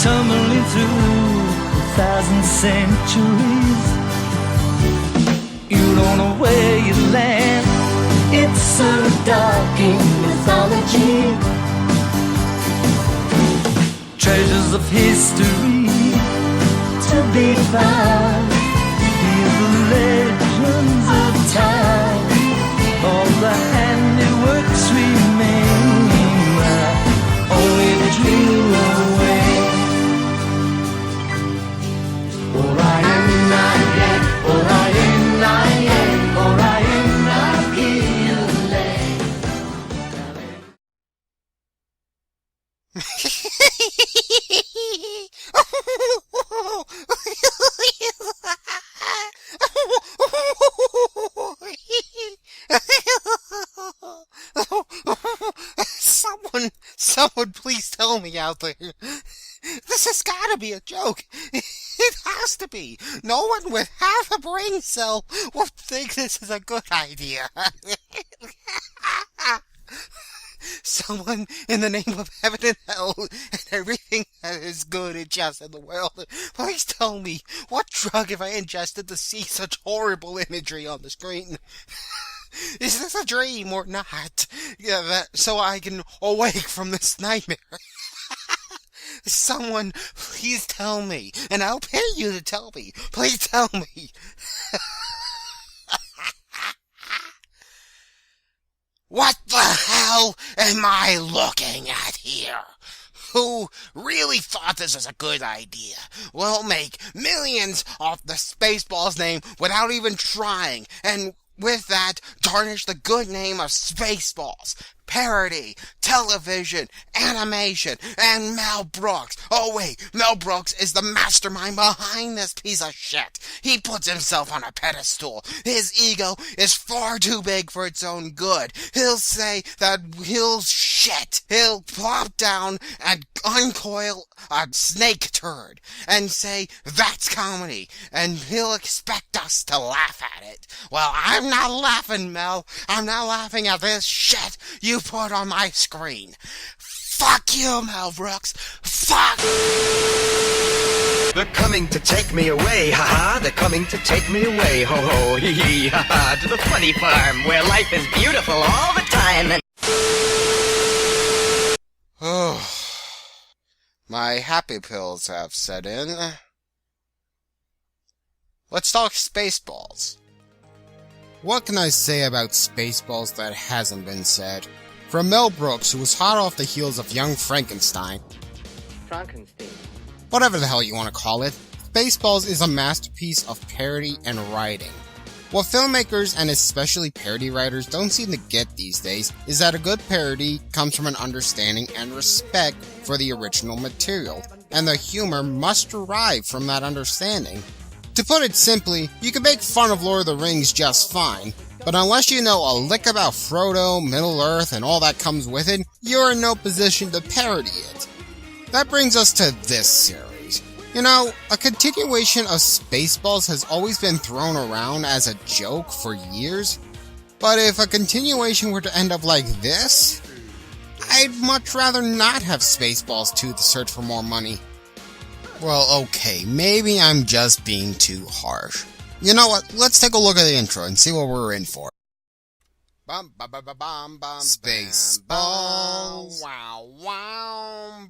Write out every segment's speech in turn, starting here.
tumbling through 1,000 centuries. You don't know where you land. It's so dark in mythology. Treasures of history to be found. Hear the legends of time. All the handiworks remain, only the dream away. Someone please tell me out there. This has gotta be a joke. It has to be. No one with half a brain cell would think this is a good idea. Someone in the name of heaven and hell and everything that is good and just in the world, please tell me, what drug have I ingested to see such horrible imagery on the screen? Is this a dream or not? So I can awake from this nightmare. Someone, please tell me, and I'll pay you to tell me. Please tell me. What the hell am I looking at here? Who really thought this was a good idea? We'll make millions off the Spaceballs name without even trying, and with that, tarnish the good name of Spaceballs. Parody, television, animation, and Mel Brooks. Oh wait, Mel Brooks is the mastermind behind this piece of shit. He puts himself on a pedestal. His ego is far too big for its own good. He'll say that he'll plop down and uncoil a snake turd and say that's comedy, and he'll expect us to laugh at it. Well, I'm not laughing, Mel. I'm not laughing at this shit you put on my screen. Fuck you, Mel Brooks. Fuck! They're coming to take me away, ha-ha. They're coming to take me away, ho-ho, hee-hee, ha-ha. To the funny farm, where life is beautiful all the time and... Oh, my happy pills have set in. Let's talk Spaceballs. What can I say about Spaceballs that hasn't been said? From Mel Brooks, who was hot off the heels of Young Frankenstein. Whatever the hell you want to call it, Spaceballs is a masterpiece of parody and writing. What filmmakers, and especially parody writers, don't seem to get these days is that a good parody comes from an understanding and respect for the original material, and the humor must derive from that understanding. To put it simply, you can make fun of Lord of the Rings just fine, but unless you know a lick about Frodo, Middle-earth, and all that comes with it, you're in no position to parody it. That brings us to this series. You know, a continuation of Spaceballs has always been thrown around as a joke for years, but if a continuation were to end up like this, I'd much rather not have Spaceballs 2: The Search for More Money. Well, okay, maybe I'm just being too harsh. You know what, let's take a look at the intro and see what we're in for. Spaceballs.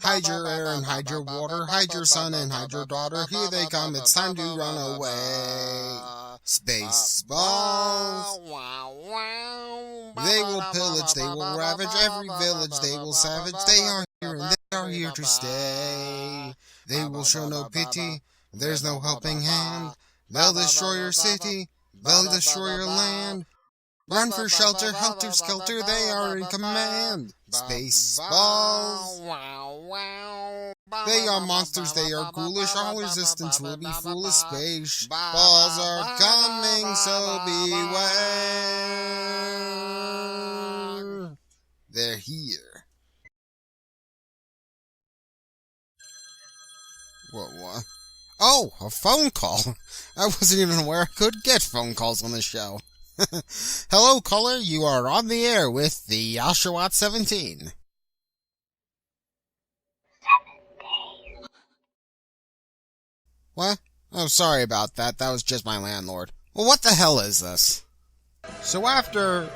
Hide your air and hide your water, hide your son and hide your daughter. Here they come, it's time to run away. Spaceballs. They will pillage, they will ravage every village, they will savage. They are here and they are here to stay. They will show no pity, there's no helping hand. They'll destroy your city, they'll destroy your land. Run for shelter, helter-skelter, they are in command. Spaceballs. They are monsters, they are ghoulish, all resistance will be foolish. Spaceballs are coming, so beware. They're here. What? Oh, a phone call. I wasn't even aware I could get phone calls on the show. Hello, caller. You are on the air with TheOshawott17. What? Oh, sorry about that. That was just my landlord. Well, what the hell is this? So after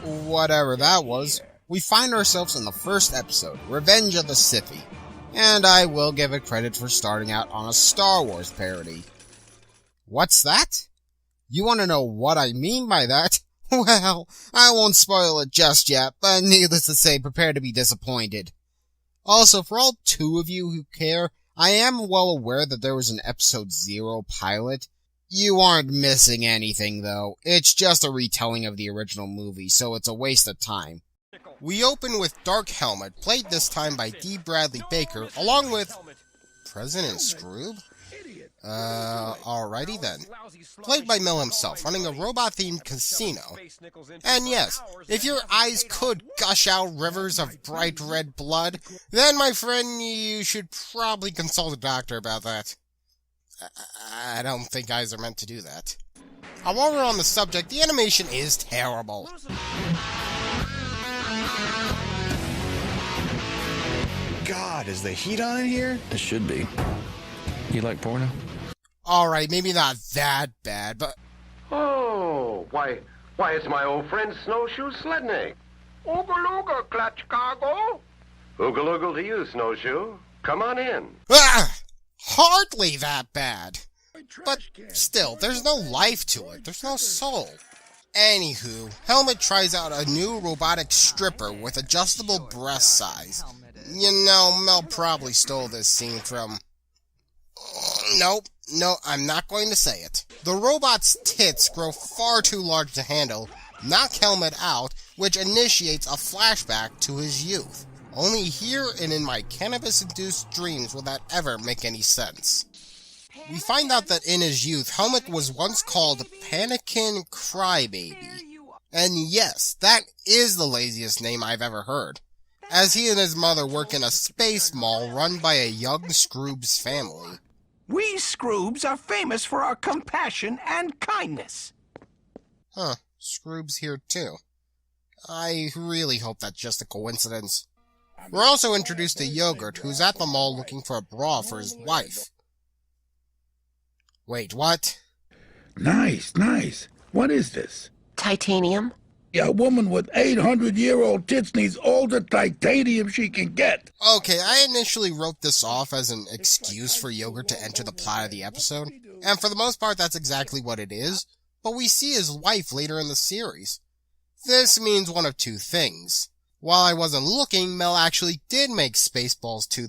whatever that was, we find ourselves in the first episode, Revenge of the Sith. And I will give it credit for starting out on a Star Wars parody. What's that? You want to know what I mean by that? Well, I won't spoil it just yet, but needless to say, prepare to be disappointed. Also, for all two of you who care, I am well aware that there was an Episode 0 pilot. You aren't missing anything, though. It's just a retelling of the original movie, so it's a waste of time. We open with Dark Helmet, played this time by D. Bradley Baker, along with President Scroob? Alrighty then. Played by Mel himself, running a robot-themed casino. And yes, if your eyes could gush out rivers of bright red blood, then my friend, you should probably consult a doctor about that. I don't think eyes are meant to do that. While we're on the subject, the animation is terrible. God, is the heat on in here? It should be. You like porno? Alright, maybe not that bad, but... Oh, why, it's my old friend Snowshoe Slednik. Ooga-looga, Klatchkago. Ooga-looga to you, Snowshoe. Come on in. Ah! Hardly that bad. But still, there's no life to it. There's no soul. Anywho, Helmet tries out a new robotic stripper with adjustable breast size. You know, Mel probably stole this scene from... No, I'm not going to say it. The robot's tits grow far too large to handle, knock Helmet out, which initiates a flashback to his youth. Only here and in my cannabis-induced dreams will that ever make any sense. We find out that in his youth, Helmet was once called Panikin Crybaby. And yes, that is the laziest name I've ever heard, as he and his mother work in a space mall run by a young Scroob's family. We Scroobs are famous for our compassion and kindness. Huh, Scroob's here too. I really hope that's just a coincidence. We're also introduced to Yogurt, who's at the mall looking for a bra for his wife. Wait, what? Nice. What is this? Titanium? Yeah, a woman with 800-year-old tits needs all the titanium she can get. Okay, I initially wrote this off as an excuse for Yogurt to enter the plot of the episode, and for the most part that's exactly what it is, but we see his wife later in the series. This means one of two things. While I wasn't looking, Mel actually did make Spaceballs 2,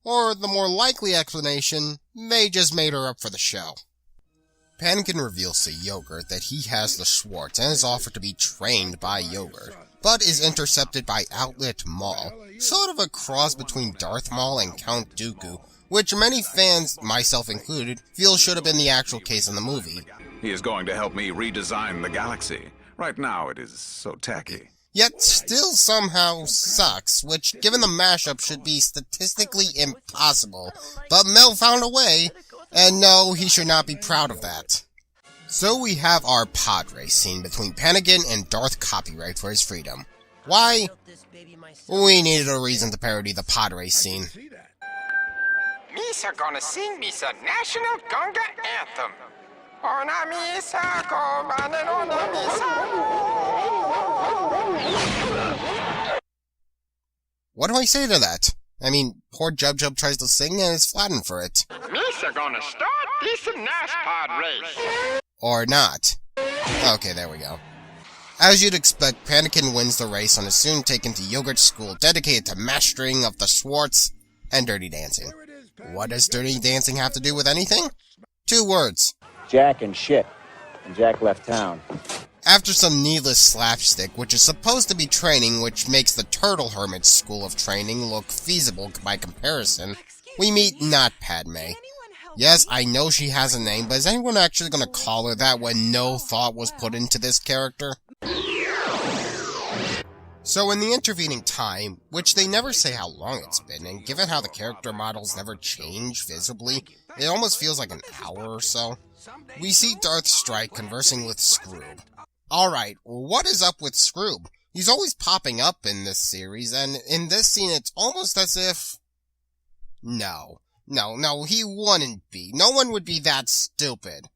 or the more likely explanation, they just made her up for the show. Panikin reveals to Yogurt that he has the Schwartz and is offered to be trained by Yogurt, but is intercepted by Outlet Maul, sort of a cross between Darth Maul and Count Dooku, which many fans, myself included, feel should have been the actual case in the movie. He is going to help me redesign the galaxy. Right now it is so tacky. Yet still somehow sucks, which, given the mashup, should be statistically impossible. But Mel found a way, and no, he should not be proud of that. So we have our pod race scene between Panikin and Darth Copyright for his freedom. Why? We needed a reason to parody the pod race scene. Me's gonna sing me a national Gunga anthem. Ona misa go banana misa. What do I say to that? I mean, poor Jub Jub tries to sing and is flattened for it. Me's gonna start this Nash pod race. Or not. Okay, there we go. As you'd expect, Panikin wins the race and is soon taken to Yogurt's school dedicated to mastering of the Schwartz and Dirty Dancing. What does Dirty Dancing have to do with anything? 2 words. Jack and shit. And Jack left town. After some needless slapstick, which is supposed to be training, which makes the Turtle Hermit's school of training look feasible by comparison, we meet not Padme. Yes, I know she has a name, but is anyone actually going to call her that when no thought was put into this character? So in the intervening time, which they never say how long it's been, and given how the character models never change visibly, it almost feels like an hour or so, we see Darth Strike conversing with Scroob. Alright, what is up with Scroob? He's always popping up in this series, and in this scene it's almost as if... No. No, he wouldn't be. No one would be that stupid.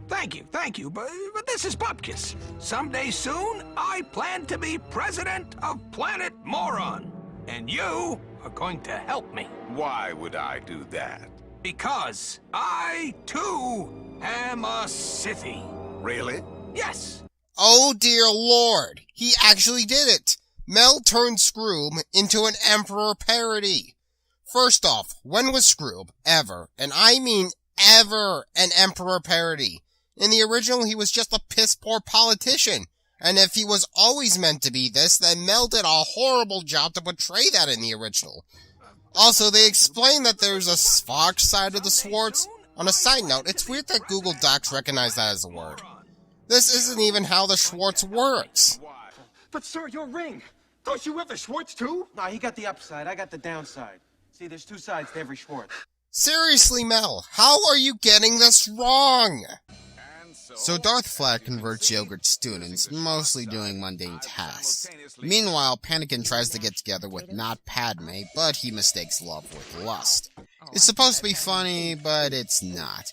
Thank you, but this is Bupkis. Someday soon, I plan to be president of Planet Moron. And you are going to help me. Why would I do that? Because I, too, am a Sithy. Really? Yes. Oh dear lord, he actually did it! Mel turned Scroob into an Emperor parody. First off, when was Scroob ever, and I mean ever, an Emperor parody? In the original, he was just a piss-poor politician. And if he was always meant to be this, then Mel did a horrible job to portray that in the original. Also, they explain that there's a Spark side of the Schwartz. On a side note, it's weird that Google Docs recognize that as a word. This isn't even how the Schwartz works. But sir, your ring. Don't you have the Schwartz too? No, he got the upside, I got the downside. See, there's two sides to every Schwartz. Seriously, Mel, how are you getting this wrong? So Darth Flat converts Yogurt students, mostly doing mundane tasks. Meanwhile, Panikin tries to get together with not Padme, but he mistakes love with lust. It's supposed to be funny, but it's not.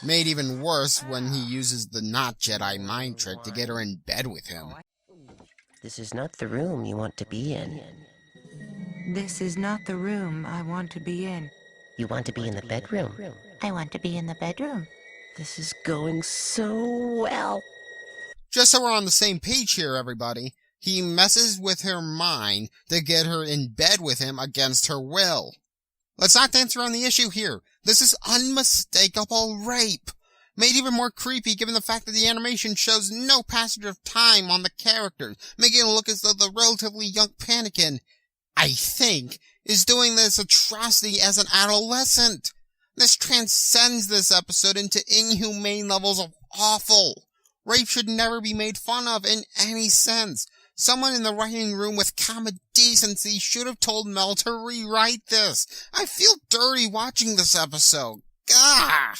Made even worse when he uses the not Jedi mind trick to get her in bed with him. This is not the room you want to be in. This is not the room I want to be in. You want to be in the bedroom. I want to be in the bedroom. This is going so well. Just so we're on the same page here, everybody, he messes with her mind to get her in bed with him against her will. Let's not dance around the issue here. This is unmistakable rape. Made even more creepy given the fact that the animation shows no passage of time on the characters, making it look as though the relatively young Panikin, I think, is doing this atrocity as an adolescent. This transcends this episode into inhumane levels of awful. Rape should never be made fun of in any sense. Someone in the writing room with common decency should have told Mel to rewrite this. I feel dirty watching this episode. Gah!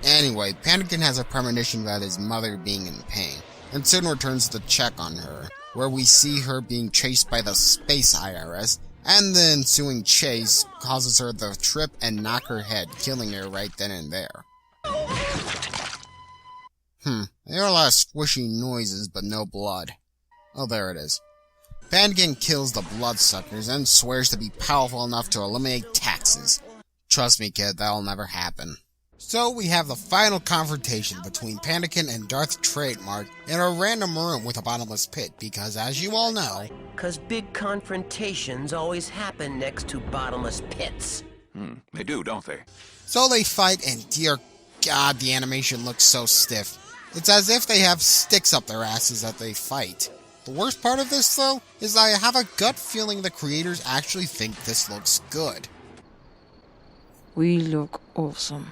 Anyway, Panikin has a premonition about his mother being in pain, and soon returns to check on her, where we see her being chased by the Space IRS, and the ensuing chase causes her to trip and knock her head, killing her right then and there. There are a lot of squishy noises, but no blood. Oh, there it is. Panikin kills the bloodsuckers and swears to be powerful enough to eliminate taxes. Trust me, kid, that'll never happen. So we have the final confrontation between Panikin and Darth Trademark in a random room with a bottomless pit, because as you all know... 'Cause big confrontations always happen next to bottomless pits. They do, don't they? So they fight, and dear God, the animation looks so stiff. It's as if they have sticks up their asses that they fight. The worst part of this, though, is I have a gut feeling the creators actually think this looks good. We look awesome.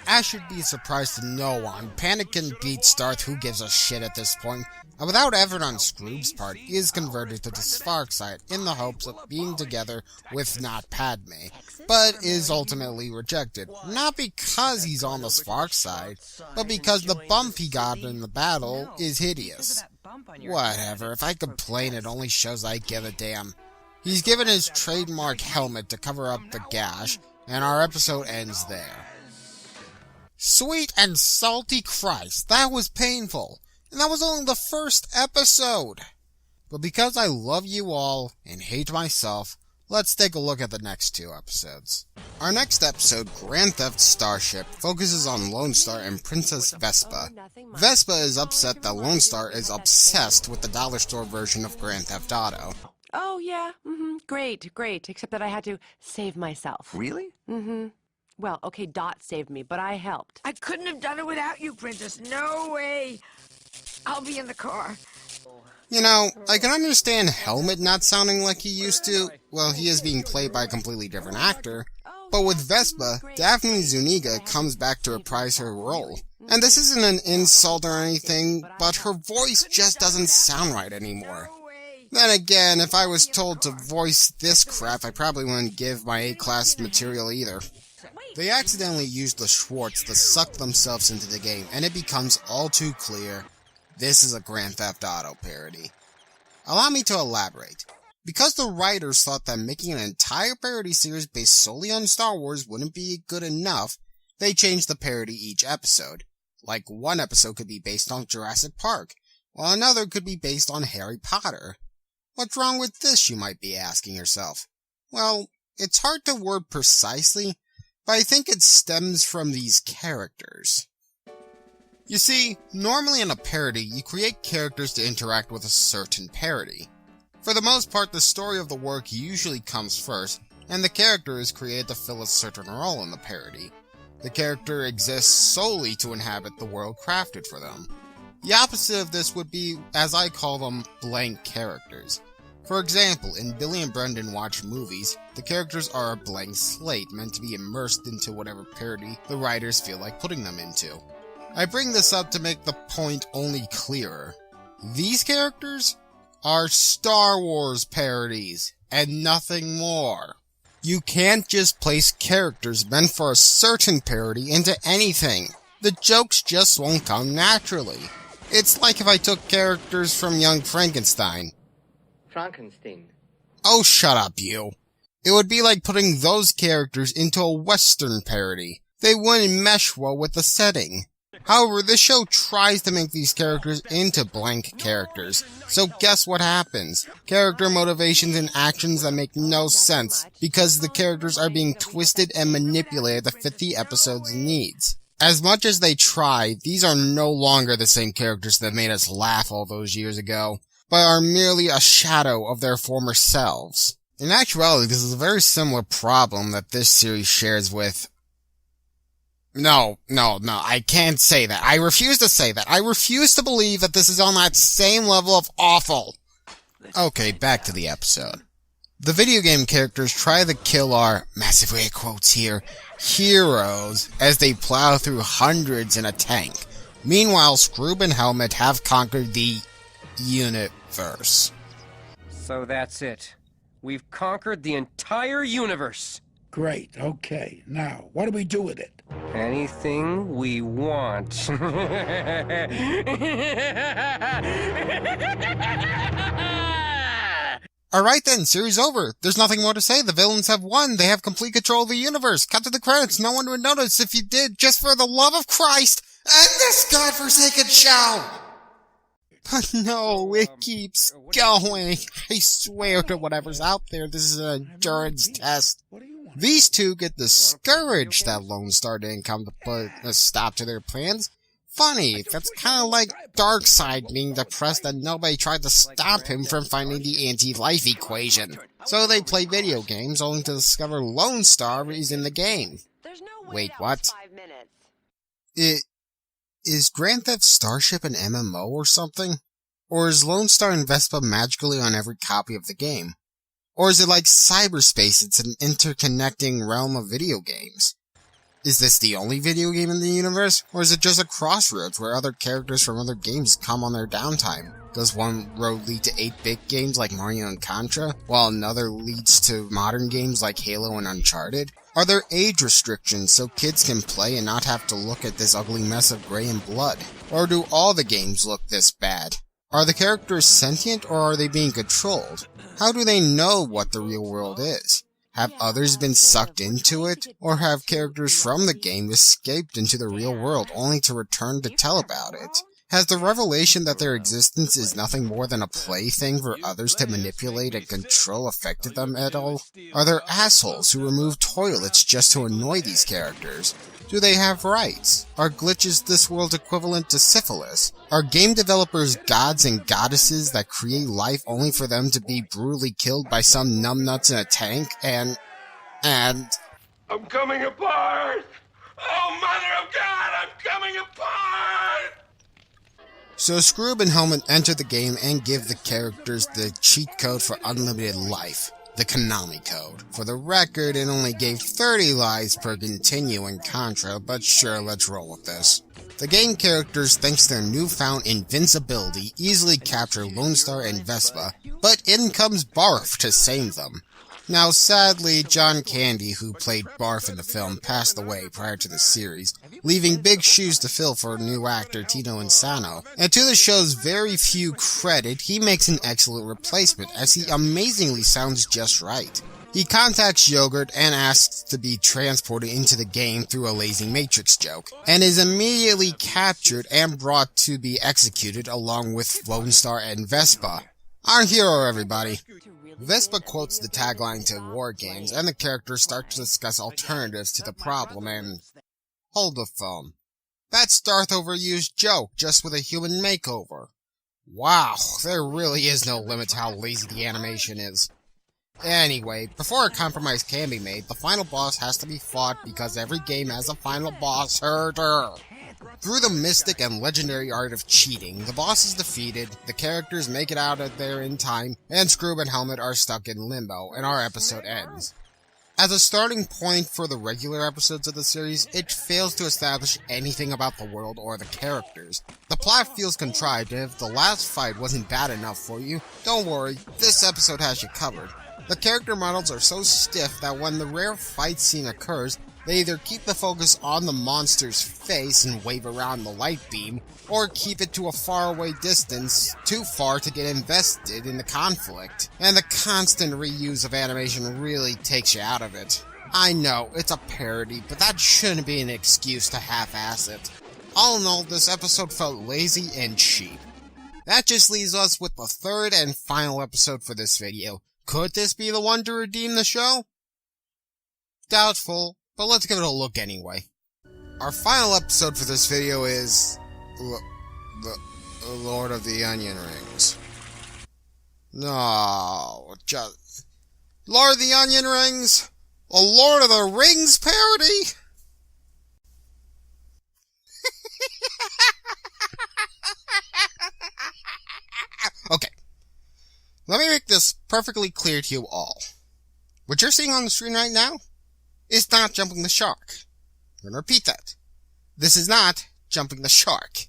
As should be a surprise to no one, Panikin beats Darth Who Gives a Shit at this point, and without effort on Scroob's part, is converted to the Spark side in the hopes of being together with not Padme, but is ultimately rejected, not because he's on the Spark side, but because the bump he got in the battle is hideous. Whatever, if I complain it only shows I give a damn. He's given his trademark helmet to cover up the gash, and our episode ends there. Sweet and salty Christ, that was painful. And that was only the first episode. But because I love you all and hate myself, let's take a look at the next two episodes. Our next episode, Grand Theft Starship, focuses on Lone Star and Princess Vespa. Vespa is upset that Lone Star is obsessed with the dollar store version of Grand Theft Auto. Oh, yeah, great, except that I had to save myself. Really? Well, okay, Dot saved me, but I helped. I couldn't have done it without you, Princess. No way. I'll be in the car. You know, I can understand Helmet not sounding like he used to. Well, he is being played by a completely different actor. But with Vespa, Daphne Zuniga comes back to reprise her role. And this isn't an insult or anything, but her voice just doesn't sound right anymore. Then again, if I was told to voice this crap, I probably wouldn't give my A-class material either. They accidentally used the Schwartz to suck themselves into the game, and it becomes all too clear this is a Grand Theft Auto parody. Allow me to elaborate. Because the writers thought that making an entire parody series based solely on Star Wars wouldn't be good enough, they changed the parody each episode. Like, one episode could be based on Jurassic Park, while another could be based on Harry Potter. What's wrong with this, you might be asking yourself? Well, it's hard to word precisely, but I think it stems from these characters. You see, normally in a parody, you create characters to interact with a certain parody. For the most part, the story of the work usually comes first, and the character is created to fill a certain role in the parody. The character exists solely to inhabit the world crafted for them. The opposite of this would be, as I call them, blank characters. For example, in Billy and Brendan Watch Movies, the characters are a blank slate meant to be immersed into whatever parody the writers feel like putting them into. I bring this up to make the point only clearer. These characters are Star Wars parodies, and nothing more. You can't just place characters meant for a certain parody into anything. The jokes just won't come naturally. It's like if I took characters from Young Frankenstein. Frankenstein. Oh, shut up, you. It would be like putting those characters into a Western parody. They wouldn't mesh well with the setting. However, this show tries to make these characters into blank characters. So guess what happens? Character motivations and actions that make no sense, because the characters are being twisted and manipulated to fit the episode's needs. As much as they try, these are no longer the same characters that made us laugh all those years ago, but are merely a shadow of their former selves. In actuality, this is a very similar problem that this series shares with... No, I can't say that. I refuse to say that. I refuse to believe that this is on that same level of awful. Okay, back to the episode. The video game characters try to kill our, massive air quotes here, heroes as they plow through hundreds in a tank. Meanwhile, Scroob and Helmet have conquered the universe. So that's it. We've conquered the entire universe. Great, okay. Now, what do we do with it? Anything we want. Alright then, series over. There's nothing more to say. The villains have won. They have complete control of the universe. Cut to the credits. No one would notice if you did, just for the love of Christ and this godforsaken show! But no, it keeps going. I swear to whatever's out there, this is an endurance test. These two get discouraged that Lone Star didn't come to put a stop to their plans. Funny, that's kind of like Darkseid being depressed that nobody tried to stop him from finding the anti-life equation. So they play video games only to discover Lone Star is in the game. Wait, what? Is Grand Theft Starship an MMO or something? Or is Lone Star and Vespa magically on every copy of the game? Or is it like cyberspace, it's an interconnecting realm of video games? Is this the only video game in the universe? Or is it just a crossroads where other characters from other games come on their downtime? Does one road lead to 8-bit games like Mario and Contra, while another leads to modern games like Halo and Uncharted? Are there age restrictions so kids can play and not have to look at this ugly mess of gray and blood? Or do all the games look this bad? Are the characters sentient or are they being controlled? How do they know what the real world is? Have others been sucked into it? Or have characters from the game escaped into the real world only to return to tell about it? Has the revelation that their existence is nothing more than a plaything for others to manipulate and control affected them at all? Are there assholes who remove toilets just to annoy these characters? Do they have rights? Are glitches this world equivalent to syphilis? Are game developers gods and goddesses that create life only for them to be brutally killed by some numbnuts in a tank? And... I'm coming apart! Oh, Mother of God, I'm coming apart! So Scroob and Helmet enter the game and give the characters the cheat code for unlimited life. The Konami code. For the record, it only gave 30 lives per continue in Contra, but sure, let's roll with this. The game characters, thanks to their newfound invincibility, easily capture Lone Star and Vespa, but in comes Barf to save them. Now, sadly, John Candy, who played Barf in the film, passed away prior to the series, leaving big shoes to fill for new actor Tino Insano. And to the show's very few credit, he makes an excellent replacement, as he amazingly sounds just right. He contacts Yogurt and asks to be transported into the game through a lazy Matrix joke, and is immediately captured and brought to be executed along with Lone Star and Vespa. Our hero, everybody. Vespa quotes the tagline to War Games, and the characters start to discuss alternatives to the problem, and... Hold the phone. That's Darth overused joke, just with a human makeover. Wow, there really is no limit to how lazy the animation is. Anyway, before a compromise can be made, the final boss has to be fought because every game has a final boss herder. Through the mystic and legendary art of cheating, the boss is defeated, the characters make it out of there in time, and Scroob and Helmet are stuck in limbo, and our episode ends. As a starting point for the regular episodes of the series, it fails to establish anything about the world or the characters. The plot feels contrived, and if the last fight wasn't bad enough for you, don't worry, this episode has you covered. The character models are so stiff that when the rare fight scene occurs, they either keep the focus on the monster's face and wave around the light beam, or keep it to a faraway distance, too far to get invested in the conflict. And the constant reuse of animation really takes you out of it. I know, it's a parody, but that shouldn't be an excuse to half-ass it. All in all, this episode felt lazy and cheap. That just leaves us with the third and final episode for this video. Could this be the one to redeem the show? Doubtful, but let's give it a look anyway. Our final episode for this video is... The Lord of the Onion Rings. No, just... Lord of the Onion Rings? A Lord of the Rings parody? Okay. Let me make this perfectly clear to you all. What you're seeing on the screen right now is not Jumping the Shark. I'm gonna repeat that. This is not Jumping the Shark.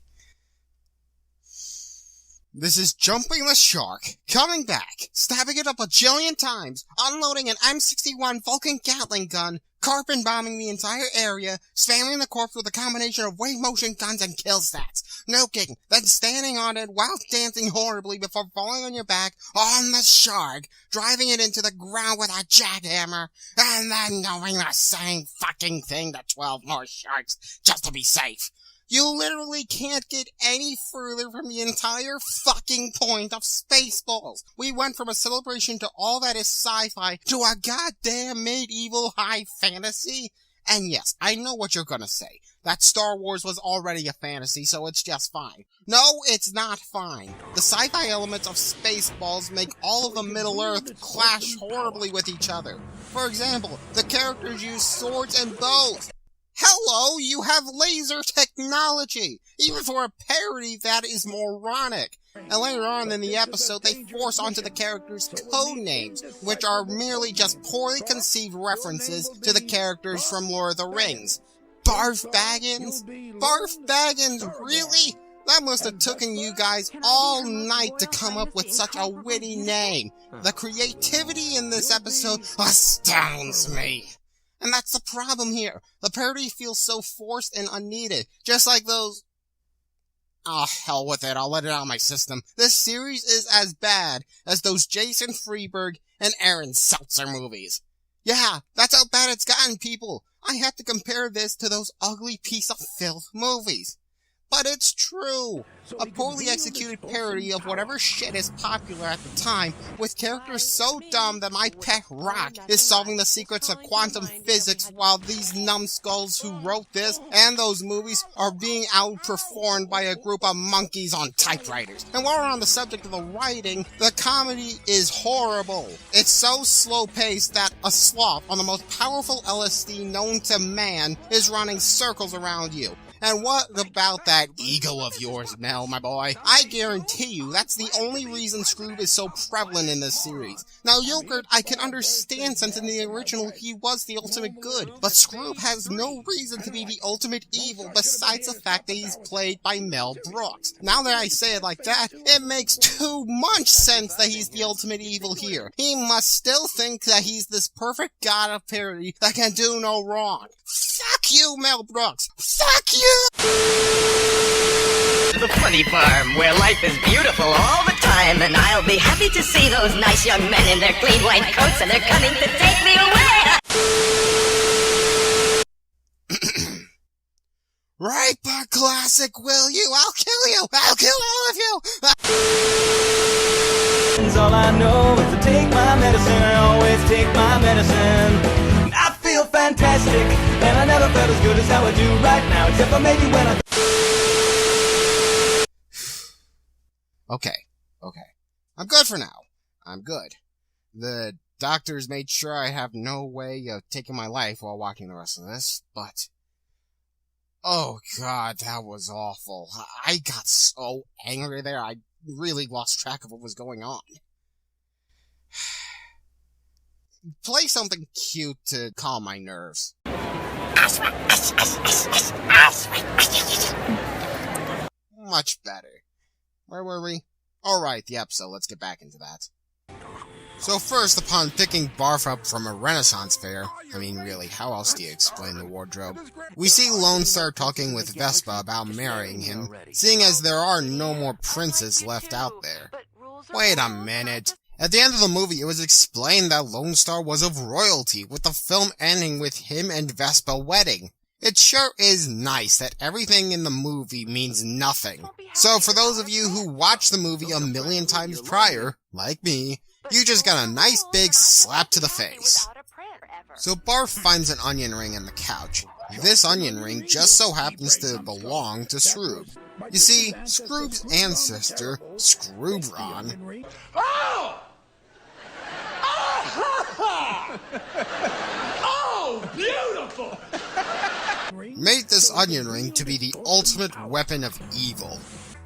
This is Jumping the Shark, coming back, stabbing it up a jillion times, unloading an M61 Vulcan Gatling gun, carbon bombing the entire area, spamming the corpse with a combination of wave motion guns and kill stats, nuking, then standing on it while dancing horribly before falling on your back on the shark, driving it into the ground with a jackhammer, and then doing the same fucking thing to 12 more sharks just to be safe. You literally can't get any further from the entire fucking point of Spaceballs. We went from a celebration to all that is sci-fi to a goddamn medieval high fantasy. And yes, I know what you're gonna say. That Star Wars was already a fantasy, so it's just fine. No, it's not fine. The sci-fi elements of Spaceballs make all of the Middle-earth clash horribly with each other. For example, the characters use swords and bows. Hello, you have laser technology! Even for a parody, that is moronic. And later on in the episode, they force onto the characters code names, which are merely just poorly conceived references to the characters from Lord of the Rings. Barf Baggins? Barf Baggins, really? That must have taken you guys all night to come up with such a witty name. The creativity in this episode astounds me. And that's the problem here. The parody feels so forced and unneeded. Just like those... Oh, hell with it. I'll let it out of my system. This series is as bad as those Jason Freeberg and Aaron Seltzer movies. Yeah, that's how bad it's gotten, people. I have to compare this to those ugly piece of filth movies. But it's true. A poorly executed parody of whatever shit is popular at the time, with characters so dumb that my pet rock is solving the secrets of quantum physics while these numbskulls who wrote this and those movies are being outperformed by a group of monkeys on typewriters. And while we're on the subject of the writing, the comedy is horrible. It's so slow-paced that a sloth on the most powerful LSD known to man is running circles around you. And what about that ego of yours, Mel, my boy? I guarantee you that's the only reason Scrooge is so prevalent in this series. Now, Yogurt, I can understand since in the original he was the ultimate good, but Scrooge has no reason to be the ultimate evil besides the fact that he's played by Mel Brooks. Now that I say it like that, it makes too much sense that he's the ultimate evil here. He must still think that he's this perfect god of parody that can do no wrong. Fuck you, Mel Brooks! Fuck you! The funny farm, where life is beautiful all the time, and I'll be happy to see those nice young men in their clean white coats, and they're coming to take me away! Right, but classic, will you? I'll kill you! I'll kill all of you! All I know is to take my medicine. I always take my medicine. I feel fantastic, and I never felt as good as how I do right now, except for maybe when I... Okay. I'm good for now. I'm good. The doctors made sure I have no way of taking my life while watching the rest of this, but... Oh god, that was awful. I got so angry there, I really lost track of what was going on. Play something cute to calm my nerves. Much better. Where were we? Alright, the episode, let's get back into that. So first, upon picking Barf up from a Renaissance fair, I mean really, how else do you explain the wardrobe? We see Lone Star talking with Vespa about marrying him, seeing as there are no more princes left out there. Wait a minute. At the end of the movie, it was explained that Lone Star was of royalty, with the film ending with him and Vespa wedding. It sure is nice that everything in the movie means nothing. So for those of you who watched the movie a million times prior, like me, you just got a nice big slap to the face. So Barf finds an onion ring in the couch. This onion ring just so happens to belong to Scrooge. You see, Scrooge's ancestor, Scroobron, Oh, beautiful! made this onion ring to be the ultimate weapon of evil,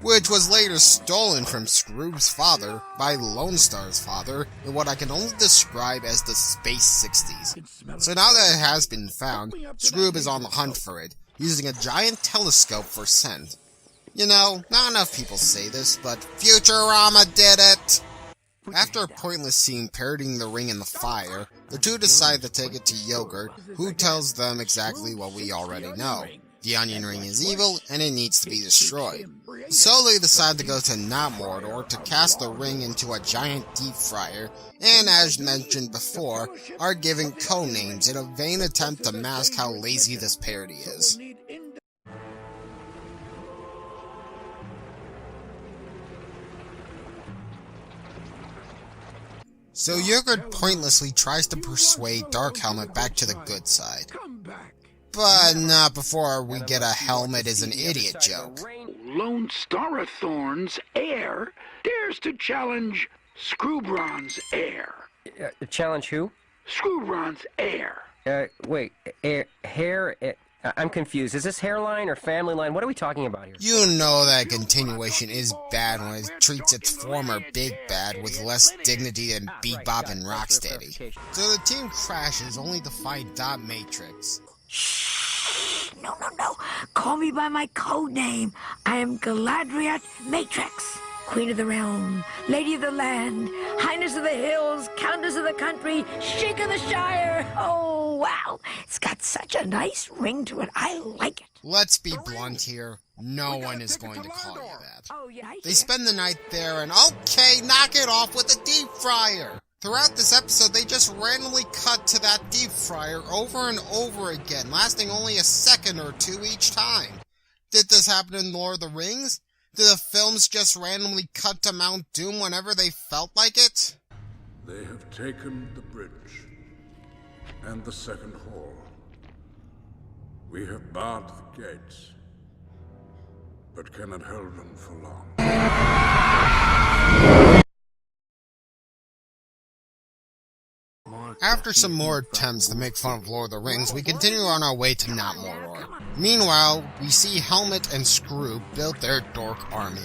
which was later stolen from Scrooge's father by Lone Star's father in what I can only describe as the Space 60s. So now that it has been found, Scrooge is on the hunt for it, using a giant telescope for scent. You know, not enough people say this, but Futurama did it! After a pointless scene parodying the ring in the fire, the two decide to take it to Yogurt, who tells them exactly what we already know. The onion ring is evil, and it needs to be destroyed. So they decide to go to not Mordor to cast the ring into a giant deep fryer, and as mentioned before, are given codenames in a vain attempt to mask how lazy this parody is. So Yogurt pointlessly tries to persuade Dark Helmet back to the good side. But not before we get a Helmet is an idiot joke. Lone Star of Thorn's heir dares to challenge Scroobron's heir. Challenge who? Scroobron's heir. Wait, hair... I'm confused. Is this hairline or family line? What are we talking about here? You know that continuation is bad when it treats its former big bad with less dignity than Bebop and Rocksteady. So the team crashes only to find Dot Matrix. Shh! No. Call me by my code name. I am Galadriel Matrix. Queen of the realm, lady of the land, highness of the hills, countess of the country, sheik of the shire. Oh, wow. It's got such a nice ring to it. I like it. Let's be blunt here. No one is going to call you that. Oh, yeah. They spend the night there and, okay, knock it off with a deep fryer. Throughout this episode, they just randomly cut to that deep fryer over and over again, lasting only a second or two each time. Did this happen in Lord of the Rings? Did the films just randomly cut to Mount Doom whenever they felt like it? They have taken the bridge and the second hall. We have barred the gates, but cannot hold them for long. More After some more attempts to make fun of Lord of the Rings, we continue on our way to not Mordor. Meanwhile, we see Helmet and Screw build their dork army.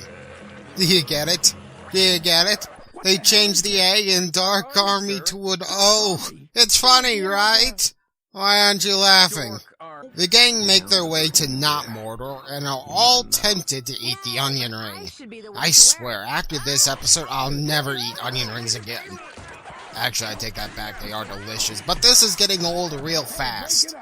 Do you get it? Do you get it? They changed the A in Dark Army to an O. It's funny, right? Why aren't you laughing? The gang make their way to not Mordor and are all tempted to eat the onion ring. I swear, after this episode, I'll never eat onion rings again. Actually, I take that back, they are delicious, but this is getting old real fast.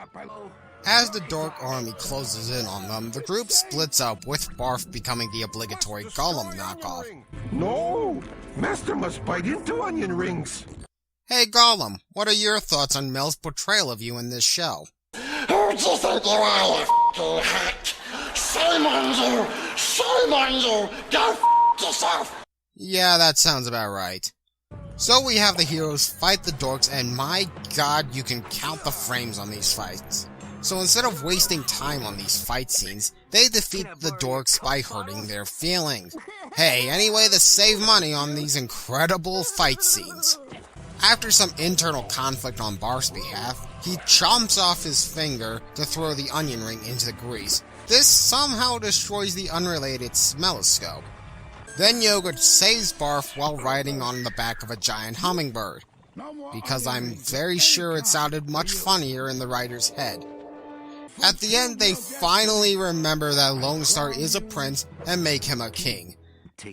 As the Dork Army closes in on them, the group splits up, with Barf becoming the obligatory Gollum knockoff. No! Master must bite into onion rings! Hey Gollum, what are your thoughts on Mel's portrayal of you in this show? Who do you think you are, you f***ing hack? Shame on you! Shame on you! Go f*** yourself! Yeah, that sounds about right. So we have the heroes fight the dorks, and my god, you can count the frames on these fights. So instead of wasting time on these fight scenes, they defeat the dorks by hurting their feelings. Hey, any way to save money on these incredible fight scenes. After some internal conflict on Barf's behalf, he chomps off his finger to throw the onion ring into the grease. This somehow destroys the unrelated smelloscope. Then Yogurt saves Barf while riding on the back of a giant hummingbird, because I'm very sure it sounded much funnier in the writer's head. At the end, they finally remember that Lone Star is a prince and make him a king.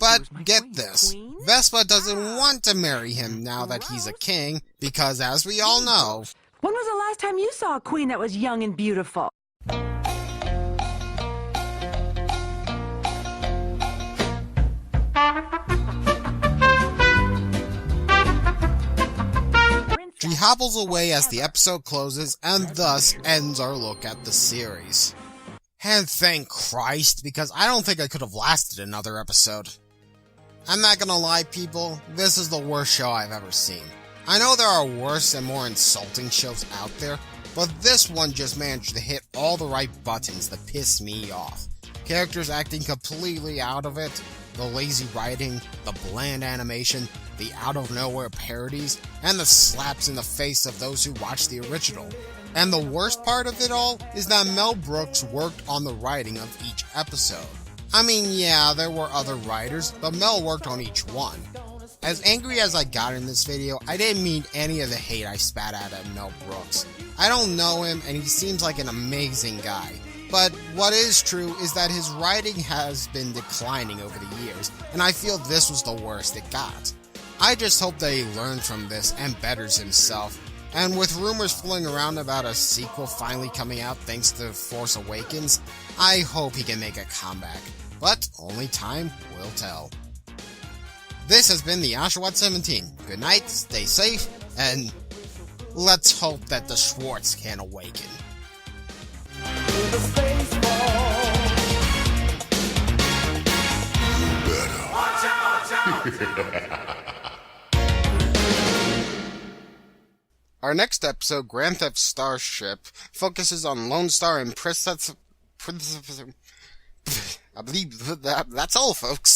But get this, Vespa doesn't want to marry him now that he's a king, because as we all know... When was the last time you saw a queen that was young and beautiful? She hobbles away as the episode closes, and thus ends our look at the series. And thank Christ, because I don't think I could have lasted another episode. I'm not gonna lie, people, this is the worst show I've ever seen. I know there are worse and more insulting shows out there, but this one just managed to hit all the right buttons that piss me off. Characters acting completely out of it, the lazy writing, the bland animation, the out-of-nowhere parodies, and the slaps in the face of those who watched the original. And the worst part of it all is that Mel Brooks worked on the writing of each episode. I mean, yeah, there were other writers, but Mel worked on each one. As angry as I got in this video, I didn't mean any of the hate I spat at Mel Brooks. I don't know him, and he seems like an amazing guy. But what is true is that his writing has been declining over the years, and I feel this was the worst it got. I just hope that he learns from this and betters himself. And with rumors flowing around about a sequel finally coming out thanks to Force Awakens, I hope he can make a comeback. But only time will tell. This has been TheOshawott17. Good night, stay safe, and let's hope that the Schwartz can awaken. Our next episode, Grand Theft Starship, focuses on Lone Star and Princess... I believe that's all, folks.